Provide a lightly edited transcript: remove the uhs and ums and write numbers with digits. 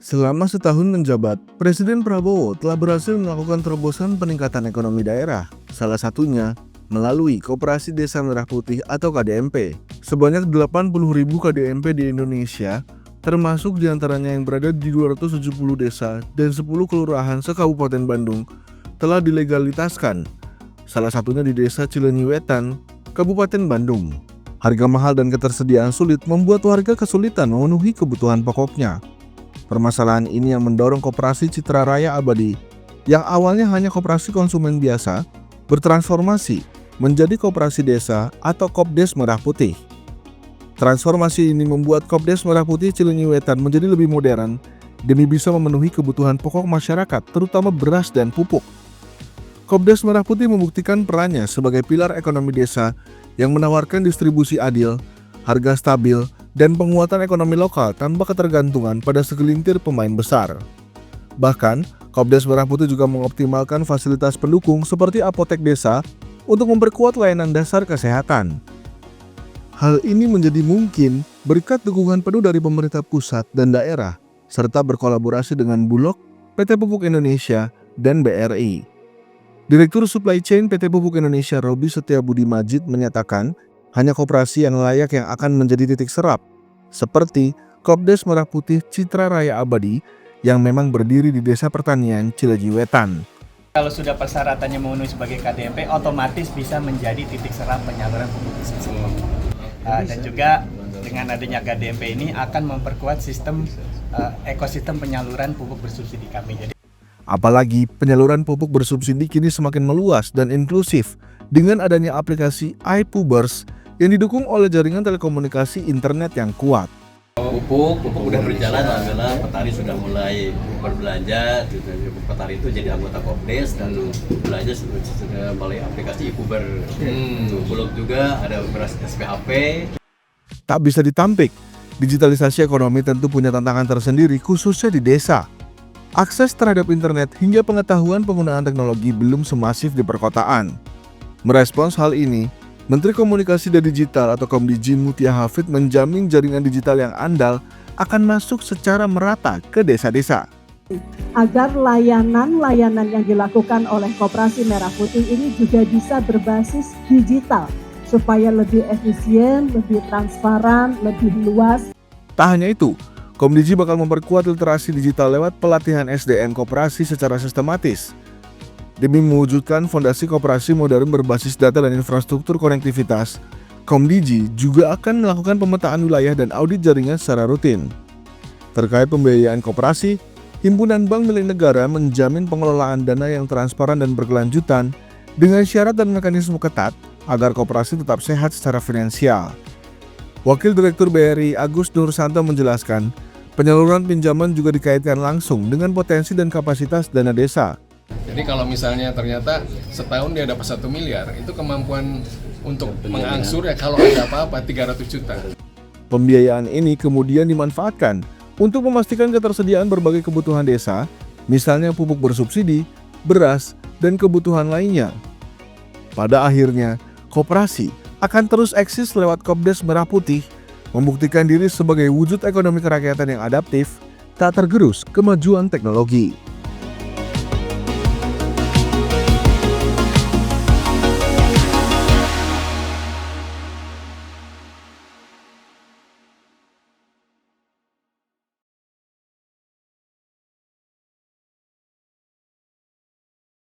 Selama setahun menjabat, Presiden Prabowo telah berhasil melakukan terobosan peningkatan ekonomi daerah, salah satunya melalui Koperasi Desa Merah Putih atau KDMP. Sebanyak 80.000 KDMP di Indonesia, termasuk diantaranya yang berada di 270 desa dan 10 kelurahan se-Kabupaten Bandung, telah dilegalitaskan. Salah satunya di Desa Cileunyi Wetan, Kabupaten Bandung. Harga mahal dan ketersediaan sulit membuat warga kesulitan memenuhi kebutuhan pokoknya. Permasalahan ini yang mendorong Koperasi Citra Raya Abadi yang awalnya hanya koperasi konsumen biasa bertransformasi menjadi Koperasi Desa atau Kopdes Merah Putih. Transformasi ini membuat Kopdes Merah Putih Cileunyi Wetan menjadi lebih modern demi bisa memenuhi kebutuhan pokok masyarakat, terutama beras dan pupuk. Kopdes Merah Putih membuktikan perannya sebagai pilar ekonomi desa yang menawarkan distribusi adil, harga stabil, dan penguatan ekonomi lokal tanpa ketergantungan pada segelintir pemain besar. Bahkan, Kopdes Merah Putih juga mengoptimalkan fasilitas pendukung seperti apotek desa untuk memperkuat layanan dasar kesehatan. Hal ini menjadi mungkin berkat dukungan penuh dari pemerintah pusat dan daerah, serta berkolaborasi dengan Bulog, PT Pupuk Indonesia, dan BRI. Direktur Supply Chain PT Pupuk Indonesia Robi Setiabudi Majid menyatakan, hanya koperasi yang layak yang akan menjadi titik serap, seperti Kopdes Merah Putih Citra Raya Abadi yang memang berdiri di Desa Pertanian Cileunyi Wetan. Kalau sudah persyaratannya memenuhi sebagai KDMP, otomatis bisa menjadi titik serap penyaluran pupuk bersubsidi. Dan juga dengan adanya KDMP ini akan memperkuat sistem ekosistem penyaluran pupuk bersubsidi kami. Apalagi penyaluran pupuk bersubsidi kini semakin meluas dan inklusif dengan adanya aplikasi iPubers yang didukung oleh jaringan telekomunikasi internet yang kuat. Pupuk udah berjalan, alhamdulillah petani sudah mulai berbelanja. Petani itu jadi anggota Kopdes dan belanja sudah melalui aplikasi iPuber. Bulog juga ada beras SPHP. Tak bisa ditampik, digitalisasi ekonomi tentu punya tantangan tersendiri khususnya di desa. Akses terhadap internet hingga pengetahuan penggunaan teknologi belum semasif di perkotaan. Merespons hal ini, Menteri Komunikasi dan Digital atau Komdiji Mutia Hafid menjamin jaringan digital yang andal akan masuk secara merata ke desa-desa. Agar layanan-layanan yang dilakukan oleh Koperasi Merah Putih ini juga bisa berbasis digital, supaya lebih efisien, lebih transparan, lebih luas. Tak hanya itu, Komdiji bakal memperkuat literasi digital lewat pelatihan SDM koperasi secara sistematis. Demi mewujudkan fondasi koperasi modern berbasis data dan infrastruktur konektivitas, Komdiji juga akan melakukan pemetaan wilayah dan audit jaringan secara rutin. Terkait pembiayaan koperasi, Himpunan Bank Milik Negara menjamin pengelolaan dana yang transparan dan berkelanjutan dengan syarat dan mekanisme ketat agar koperasi tetap sehat secara finansial. Wakil Direktur BRI Agus Nursanto menjelaskan, penyaluran pinjaman juga dikaitkan langsung dengan potensi dan kapasitas dana desa. Jadi kalau misalnya ternyata setahun dia dapat 1 miliar, itu kemampuan untuk mengangsur ya kalau ada apa-apa 300 juta. Pembiayaan ini kemudian dimanfaatkan untuk memastikan ketersediaan berbagai kebutuhan desa, misalnya pupuk bersubsidi, beras, dan kebutuhan lainnya. Pada akhirnya, koperasi akan terus eksis lewat Kopdes Merah Putih, membuktikan diri sebagai wujud ekonomi kerakyatan yang adaptif, tak tergerus kemajuan teknologi.